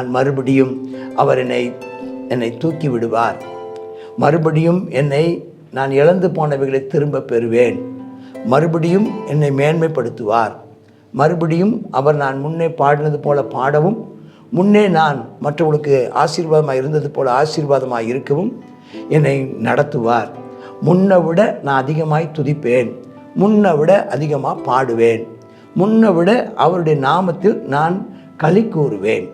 நான் மறுபடியும் அவர் என்னை தூக்கி விடுவார். மறுபடியும் நான் இழந்து போனவைகளை திரும்ப பெறுவேன். மறுபடியும் என்னை மேன்மைப்படுத்துவார். மறுபடியும் அவர் நான் முன்னே பாடினது போல பாடவும், முன்னே நான் மற்றவர்களுக்கு ஆசீர்வாதமாக இருந்தது போல ஆசீர்வாதமாக இருக்கவும் என்னை நடத்துவார். முன்னை விட நான் அதிகமாய் துதிப்பேன், முன்னை விட அதிகமாக பாடுவேன், முன்னை விட அவருடைய நாமத்தில் நான் களி கூறுவேன்.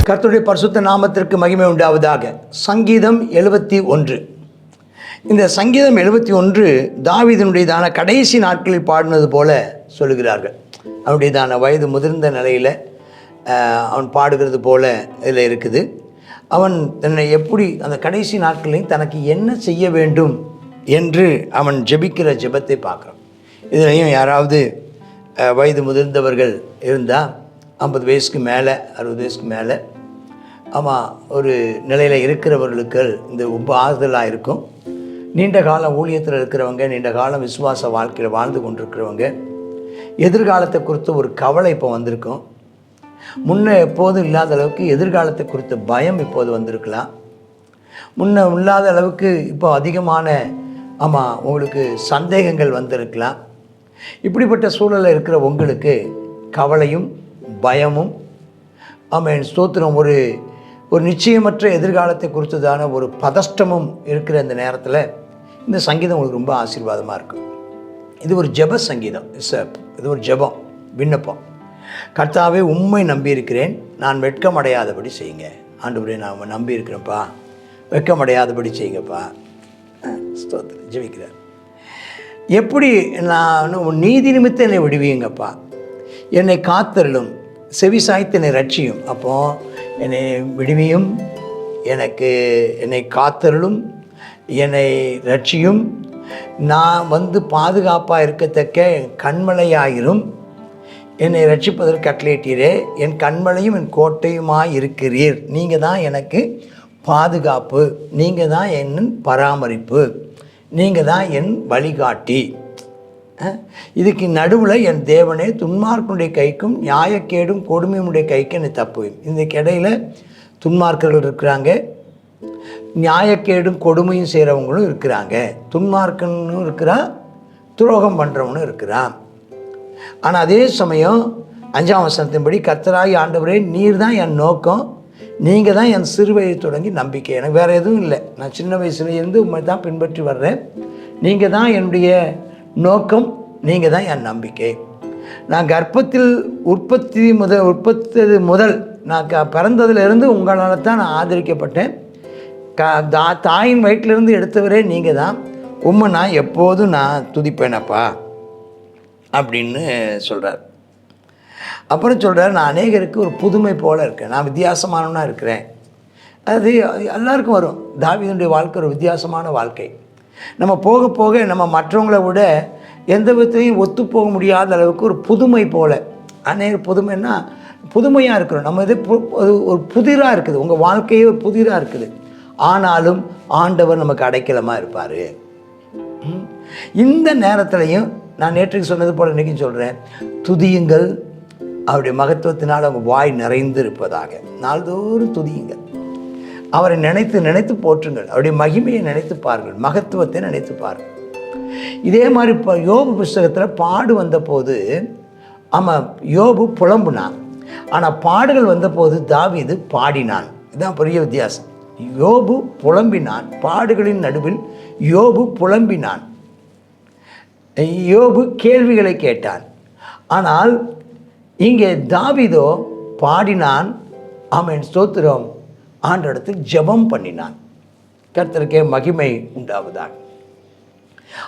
கர்த்தருடைய பரிசுத்த நாமத்திற்கு மகிமை உண்டாவதாக. சங்கீதம் 71. இந்த சங்கீதம் 71 தாவீதினுடையதான கடைசி நாட்களில் பாடினது போல சொல்லுகிறார்கள். அவனுடையதான வயது முதிர்ந்த நிலையில் அவன் பாடுகிறது போல இதில் இருக்குது. அவன் தன்னை எப்படி அந்த கடைசி நாட்களையும் தனக்கு என்ன செய்ய வேண்டும் என்று அவன் ஜெபிக்கிற ஜெபத்தை பார்க்குறான். இதுலேயும் யாராவது வயது முதிர்ந்தவர்கள் இருந்தால் 50 வயசுக்கு மேலே 60 வயசுக்கு மேலே ஒரு நிலையில் இருக்கிறவர்களுக்கு இந்த ரொம்ப ஆறுதலாக இருக்கும். நீண்ட காலம் ஊழியத்தில் இருக்கிறவங்க, நீண்ட காலம் விசுவாச வாழ்க்கையில் வாழ்ந்து கொண்டிருக்கிறவங்க, எதிர்காலத்தை குறித்த ஒரு கவலை இப்போ வந்திருக்கும். முன்னே எப்போதும் இல்லாத அளவுக்கு எதிர்காலத்தை குறித்த பயம் இப்போது வந்திருக்கலாம். முன்ன இல்லாத அளவுக்கு இப்போ அதிகமான உங்களுக்கு சந்தேகங்கள் வந்திருக்கலாம். இப்படிப்பட்ட சூழலில் இருக்கிற உங்களுக்கு கவலையும் பயமும் ஸ்தோத்திரம் ஒரு நிச்சயமற்ற எதிர்காலத்தை குறித்ததான ஒரு பதஷ்டமும் இருக்கிற இந்த நேரத்தில் இந்த சங்கீதம் உங்களுக்கு ரொம்ப ஆசீர்வாதமாக இருக்கும். இது ஒரு ஜெப சங்கீதம். இது ஒரு ஜெபம், விண்ணப்பம். கர்த்தாவே, உம்மை நம்பியிருக்கிறேன், நான் வெட்கமடையாதபடி செய்யுங்க. ஆண்டவரே, நான் நம்பியிருக்கிறேன்ப்பா, வெட்கமடையாதபடி செய்யுங்கப்பா. ஸ்தோத்திரம். ஜெபிக்கிறார். எப்படி நான் நீதி நிமித்தம் என்னை விடுவீங்கப்பா, என்னை காத்தருளும், செவி சாய்த்து என்னை ரட்சியும். அப்போது என்னை விடுவியும், என்னை காத்தருளும், என்னை ரட்சியும், நான் பாதுகாப்பாக இருக்கத்தக்க கண்மலையாயிரும், என்னை ரட்சிப்பதற்கு கட்டளையிட்டீரே, என் கண்மலையும் என் கோட்டையுமாய் இருக்கிறீர். நீங்கள் தான் எனக்கு பாதுகாப்பு, நீங்கள் தான் என் பராமரிப்பு, நீங்கள் தான் என் வழிகாட்டி. இதுக்கு நடுவில் என் தேவனே துன்மார்க்கனுடைய கைக்கும் நியாயக்கேடும் கொடுமையுடைய கைக்கு என்னை தப்புவேன். இதுக்கு இடையில் துன்மார்க்கர்கள் இருக்கிறாங்க, நியாயக்கேடும் கொடுமையும் செய்கிறவங்களும் இருக்கிறாங்க. துன்மார்க்கனும் இருக்கிறான், துரோகம் பண்ணுறவனும் இருக்கிறான். ஆனால் அதே சமயம் 5ஆம் வசனத்தின்படி கர்த்தராகி ஆண்டவரே நீர் தான் என் நோக்கம், நீங்கள் தான் என் சிறு வயது தொடங்கி நம்பிக்கை. எனக்கு வேறு எதுவும் இல்லை, நான் சின்ன வயசுலேருந்து உண்மை தான் பின்பற்றி வர்றேன். நீங்கள் தான் என்னுடைய நோக்கம், நீங்கள் தான் என் நம்பிக்கை. நான் கர்ப்பத்தில் உற்பத்தி முதல் நான் பிறந்ததுலேருந்து உங்களால் தான் நான் ஆதரிக்கப்பட்டேன். தாயின் வயிற்றிலிருந்து எடுத்தவரே நீங்கள் தான். உண்மை நான் எப்போதும் நான் துதிப்பேனப்பா அப்படின்னு சொல்கிறார். அப்புறம் சொல்கிறார், நான் அநேகருக்கு ஒரு புதுமை போல் இருக்கேன், நான் வித்தியாசமானவனாக இருக்கிறேன். அது எல்லாருக்கும் வரும். தாவீதுடைய வாழ்க்கை ஒரு வித்தியாசமான வாழ்க்கை. நம்ம போக போக நம்ம மற்றவங்களை விட எந்த விதத்தையும் ஒத்து போக முடியாத அளவுக்கு ஒரு புதுமை போல். அநேக புதுமைன்னா புதுமையாக இருக்கிறோம். நம்ம இது ஒரு புதிராக இருக்குது, உங்கள் வாழ்க்கையே ஒரு புதிராக இருக்குது. ஆனாலும் ஆண்டவர் நமக்கு அடைக்கலமாக இருப்பார். இந்த நேரத்துலையும் நான் நேற்றுக்கு சொன்னது போல் இன்றைக்கும் சொல்கிறேன், துதியுங்கள், அவருடைய மகத்துவத்தினால் அவங்க வாய் நிறைந்து இருப்பதாக. நாள்தோறும் துதியுங்கள், அவரை நினைத்து நினைத்து போற்றுங்கள், அவருடைய மகிமையை நினைத்து பாருங்கள், மகத்துவத்தை நினைத்து பாருங்கள். இதே மாதிரி இப்போ யோபு புஸ்தகத்தில் பாடு வந்தபோது ஆமாம் யோபு புலம்புனான், ஆனால் பாடுகள் வந்தபோது தாவீது பாடினான். இதுதான் பெரிய வித்தியாசம். யோபு புலம்பினான், பாடுகளின் நடுவில் யோபு புலம்பினான், யோபு கேள்விகளை கேட்டான். ஆனால் இங்கே தாவீதோ பாடினான், ஆமென் ஸ்தோத்திரம், ஆண்டவரிடத்தில் ஜெபம் பண்ணினான். கர்த்தருக்கே மகிமை உண்டாவதாக.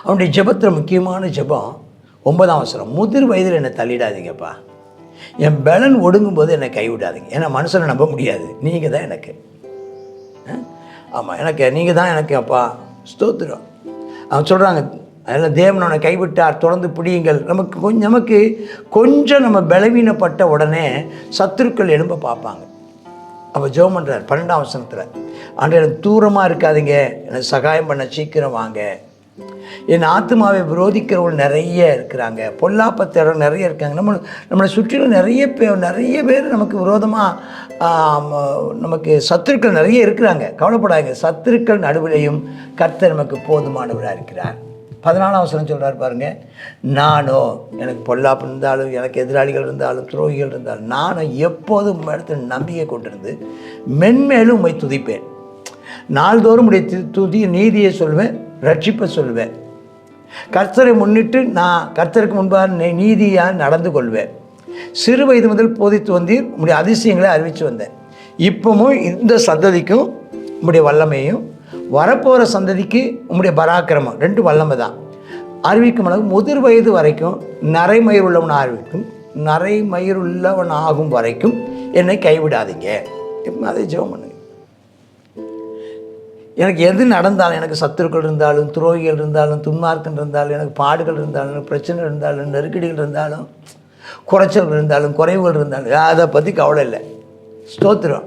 அவனுடைய ஜெபத்தில் முக்கியமான ஜெபம் 9ஆம் வசனம், முதிர் வயதில் என்னை தள்ளிடாதீங்கப்பா, என் பலன் ஒடுங்கும் போது என்னை கைவிடாதீங்க. ஏன்னா மனுஷனை நம்ப முடியாது, நீங்கள் தான் எனக்கு. ஆமாம், எனக்கு நீங்கள் தான் எனக்கு அப்பா ஸ்தோத்திரம். அவன் சொல்கிறாங்க, அதில் தேவன் அவனை கைவிட்டார், தொடர்ந்து பிடியுங்கள். நமக்கு கொஞ்சம் நம்ம பலவீனப்பட்ட உடனே சத்துருக்கள் எழும்ப பார்ப்பாங்க. அப்போ ஜெபம் பண்ணுறார் 12ஆம் வசனத்தில், ஆண்டவரே எனக்கு தூரமாக இருக்காதீங்க, எனக்கு சகாயம் பண்ண சீக்கிரம் வாங்க. என் ஆத்மாவை விரோதிக்கிறவர்கள் நிறைய இருக்கிறாங்க, பொல்லாப்பத்தவர்கள் நிறைய இருக்காங்க. நம்மளை சுற்றிலும் நிறைய பேர் நமக்கு விரோதமாக நமக்கு சத்துருக்கள் நிறைய இருக்கிறாங்க. கவலைப்படாங்க, சத்துருக்கள் நடுவிலையும் கர்த்தர் நமக்கு போதுமானவராக இருக்கிறார். 14ஆம் வசனம் சொல்கிறார் பாருங்கள், நானோ எனக்கு பொல்லாப்பு இருந்தாலும், எனக்கு எதிராளிகள் இருந்தாலும், துரோகிகள் இருந்தாலும், நானும் எப்போதும் உங்கள் இடத்துல நம்பிக்கை கொண்டிருந்து மென்மேலும் உண்மை துதிப்பேன். நாள்தோறும் உடைய துதி நீதியை சொல்வேன், ரட்சிப்பை சொல்வேன். கர்த்தரை முன்னிட்டு நான் கர்த்தருக்கு முன்பாக நீதியாக நடந்து கொள்வேன். சிறு வயது முதல் போதித்து வந்தீர், உங்களுடைய அதிசயங்களை அறிவித்து வந்தேன். இப்போவும் இந்த சந்ததிக்கும் உங்களுடைய வல்லமையும், வரப்போகிற சந்ததிக்கு உங்களுடைய பராக்கிரமம், 2 வல்லமை தான் அறிவிக்கும். அளவு முதிர் வயது வரைக்கும் நரைமயிர் உள்ளவன் அறிவிக்கும், நரைமயிர் உள்ளவன் ஆகும் வரைக்கும் என்னை கைவிடாதீங்க. அதை ஜெபம் பண்ணுங்க. எனக்கு எது நடந்தாலும், எனக்கு சத்துருக்கள் இருந்தாலும், துரோகிகள் இருந்தாலும், துன்மார்க்கன் இருந்தாலும், எனக்கு பாடுகள் இருந்தாலும், எனக்கு பிரச்சனை இருந்தாலும், நெருக்கடிகள் இருந்தாலும், குறைச்சல்கள் இருந்தாலும், குறைவுகள் இருந்தாலும், அதை பற்றி கவலை இல்லை. ஸ்தோத்திரம்,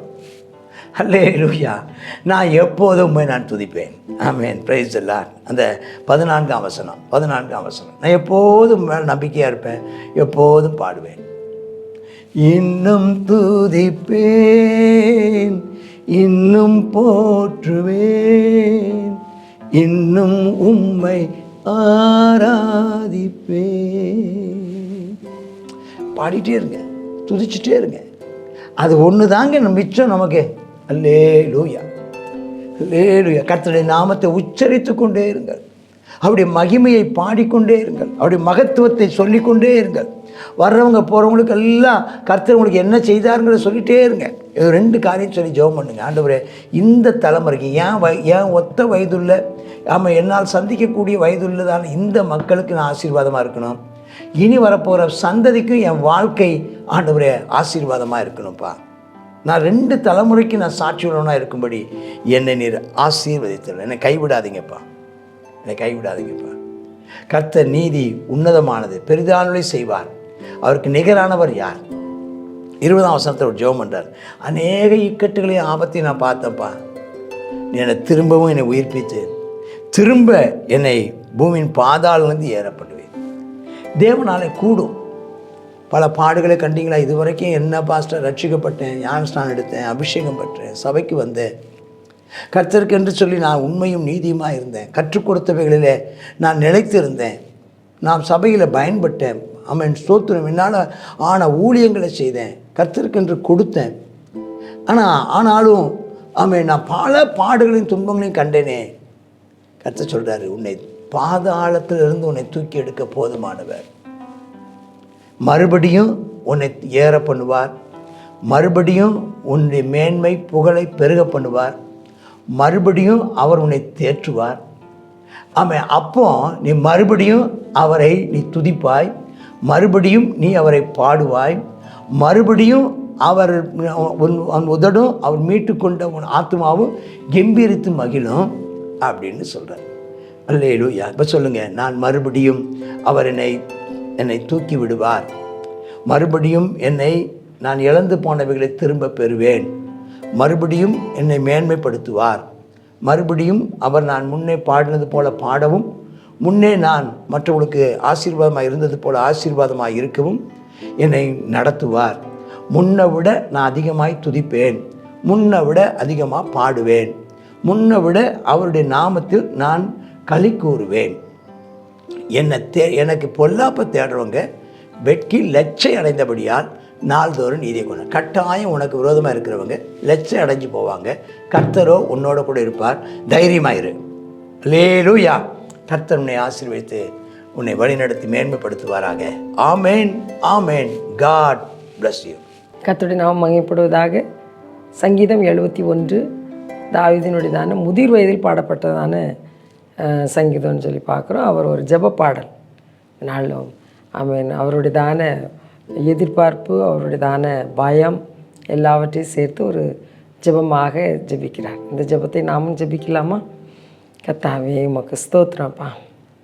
அல்லேலூயா. நான் எப்போதும் நான் துதிப்பேன். ஆமென், பிரைஸ் தி லார்ட். அந்த 14ஆம் வசனம், நான் எப்போதும் நம்பிக்கையாக இருப்பேன், எப்போதும் பாடுவேன். இன்னும் துதிப்பேன், இன்னும் போற்றுவேன், இன்னும் உம்மை ஆராதிப்பேன். பாடிட்டே இருங்க, துதிச்சுட்டே இருங்க. அது ஒன்று தாங்க மிச்சம் நமக்கு. அல்லேலூயா, அல்லேலூயா. கர்த்தருடைய நாமத்தை உச்சரித்து கொண்டே இருங்கள், அவருடைய மகிமையை பாடிக்கொண்டே இருங்கள், அவருடைய மகத்துவத்தை சொல்லிக்கொண்டே இருங்கள். வர்றவங்க போகிறவங்களுக்கு எல்லாம் கர்த்தர் உங்களுக்கு என்ன செய்தாருங்கிறத சொல்லிகிட்டே இருங்க. இது 2 காரியம் சொல்லி ஜெபம் பண்ணுங்க. ஆண்டவரே, இந்த தலைமுறைக்கு ஏன் ஒத்த வயதுள்ள, ஆமாம் என்னால் சந்திக்கக்கூடிய வயதுள்ளதான இந்த மக்களுக்கு நான் ஆசீர்வாதமாக இருக்கணும். இனி வரப்போகிற சந்ததிக்கும் என் வாழ்க்கை ஆண்டவரே ஆசீர்வாதமாக இருக்கணும்ப்பா. நான் 2 தலைமுறைக்கு நான் சாட்சியுள்ளவனாக இருக்கும்படி என்னை நீர் ஆசீர்வதித்தல். என்னை கைவிடாதீங்கப்பா, என்னை கைவிடாதீங்கப்பா. கர்த்தர் நீதி உன்னதமானது, பெரிதானவரை செய்வார், அவருக்கு நிகரானவர் யார்? 20ஆம் வசனத்தில் ஒரு ஜெபம் பண்ணுறார், அநேக இக்கட்டுகளையும் ஆபத்தையும் நான் பார்த்தப்பா, நீ என்னை திரும்பவும் என்னை உயிர்ப்பித்து திரும்ப என்னை பூமியின் பாதாளத்திலிருந்து ஏற பண்ணுவேன். தேவனாலே கூடும். பல பாடுகளை கண்டீங்களா? இது வரைக்கும் என்ன பாஸ்டர், ரட்சிக்கப்பட்டேன், ஞானஸ்நானம் எடுத்தேன், அபிஷேகம் பெற்றேன், சபைக்கு வந்தேன், கர்த்தருக்கு என்று சொல்லி நான் உண்மையும் நீதியுமாக இருந்தேன், கற்றுக் கொடுத்தவைகளிலே நான் நிலைத்திருந்தேன், நான் சபையில் பயன்பட்டேன், ஆமென் ஸ்தோத்திரம், என்னால் ஆன ஊழியங்களை செய்தேன், கர்த்தருக்கென்று கொடுத்தேன். ஆனாலும் ஆமென் நான் பல பாடுகளையும் துன்பங்களையும் கண்டேனே. கர்த்தர் சொல்கிறாரு, உன்னை பாதாளத்திலிருந்து உன்னை தூக்கி எடுக்க போதுமானவர். மறுபடியும் உன்னை ஏற பண்ணுவார். மறுபடியும் உன்னுடைய மேன்மை புகழை பெருக பண்ணுவார். மறுபடியும் அவர் உன்னை தேற்றுவார். ஆமாம், அப்போ நீ மறுபடியும் அவரை நீ துதிப்பாய், மறுபடியும் நீ அவரை பாடுவாய், மறுபடியும் அவர் உன் உதடும் அவர் மீட்டு கொண்ட உன் ஆத்மாவும் கம்பீரித்து மகிழும் அப்படின்னு சொல்கிறார். அல்லேலூயா. இப்போ சொல்லுங்கள், நான் மறுபடியும் அவர் என்னை தூக்கி விடுவார், மறுபடியும் நான் இழந்து போனவைகளை திரும்ப பெறுவேன், மறுபடியும் என்னை மேன்மைப்படுத்துவார், மறுபடியும் அவர் நான் முன்னே பாடினது போல பாடவும், முன்னே நான் மற்றவர்களுக்கு ஆசீர்வாதமாக இருந்தது போல ஆசீர்வாதமாக இருக்கவும் என்னை நடத்துவார். முன்னை விட நான் அதிகமாய் துதிப்பேன், முன்னை விட அதிகமாக பாடுவேன், முன்னை விட அவருடைய நாமத்தில் நான் களி கூறுவேன். எனக்கு பொல்லாப்பை தேடுறவங்க வெட்கி லட்சை அடைந்தபடியால் நாள்தோறும் நீதியை கொண்டு. கட்டாயம் உனக்கு விரோதமாக இருக்கிறவங்க லட்சை அடைஞ்சு போவாங்க. கர்த்தரோ உன்னோட கூட இருப்பார். தைரியமாயிரு. அல்லேலூயா. கர்த்தர் உன்னை ஆசீர்வதித்து உன்னை வழிநடத்தி மேன்மைப்படுத்துவாராக. ஆமேன், ஆமேன். God bless you. கர்த்தருடைய நாமம் மகிமைப்படுவதாக. சங்கீதம் 71 தாவீதினுடையதான முதிர் வயதில் பாடப்பட்டதான சங்கீதம்னு சொல்லி பார்க்குறோம். அவர் ஒரு ஜெப பாடல். நாளும் ஆமேன். அவருடையதான எதிர்பார்ப்பு, அவருடையதான பயம் எல்லாவற்றையும் சேர்த்து ஒரு ஜெபமாக ஜெபிக்கிறார். இந்த ஜெபத்தை நாமும் ஜெபிக்கலாமா? கர்த்தாவே உமக்கு ஸ்தோத்திரம்ப்பா.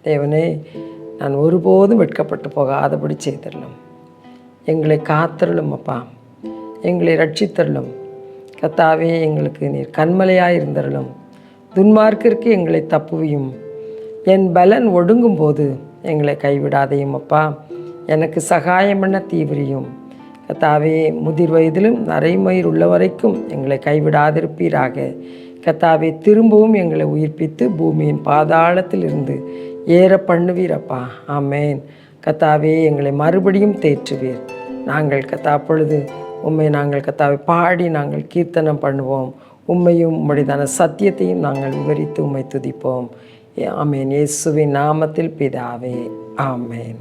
தேவனே, நான் ஒருபோதும் வெட்கப்பட்டு போகாதபடி செய்தரலும், எங்களை காத்தருளும் அப்பா, எங்களை ரட்சித்தருளும் கர்த்தாவே. எங்களுக்கு நீர் கண்மலையாக இருந்தருளும். துன்மார்க்கிற்கு எங்களை தப்புவியும். என் பலன் ஒடுங்கும் போது எங்களை கைவிடாதையும் அப்பா. எனக்கு சகாயம் பண்ண தீவிரியும் கர்த்தாவே. முதிர் வயதிலும் நரைமயிர் உள்ள வரைக்கும் எங்களை கைவிடாதிருப்பீராக கர்த்தாவே. திரும்பவும் எங்களை உயிர்ப்பித்து பூமியின் பாதாளத்தில் இருந்து ஏற பண்ணுவீரப்பா. ஆமேன். கர்த்தாவே, எங்களை மறுபடியும் தேற்றுவீர். நாங்கள் அப்பொழுது உம்மை நாங்கள் கர்த்தாவை பாடி நாங்கள் கீர்த்தனம் பண்ணுவோம். உம்மையும் உம்முடையதான சத்தியத்தையும் நாங்கள் விவரித்து உம்மை துதிப்போம். ஆமேன். இயேசுவின் நாமத்தில் பிதாவே. ஆமேன்.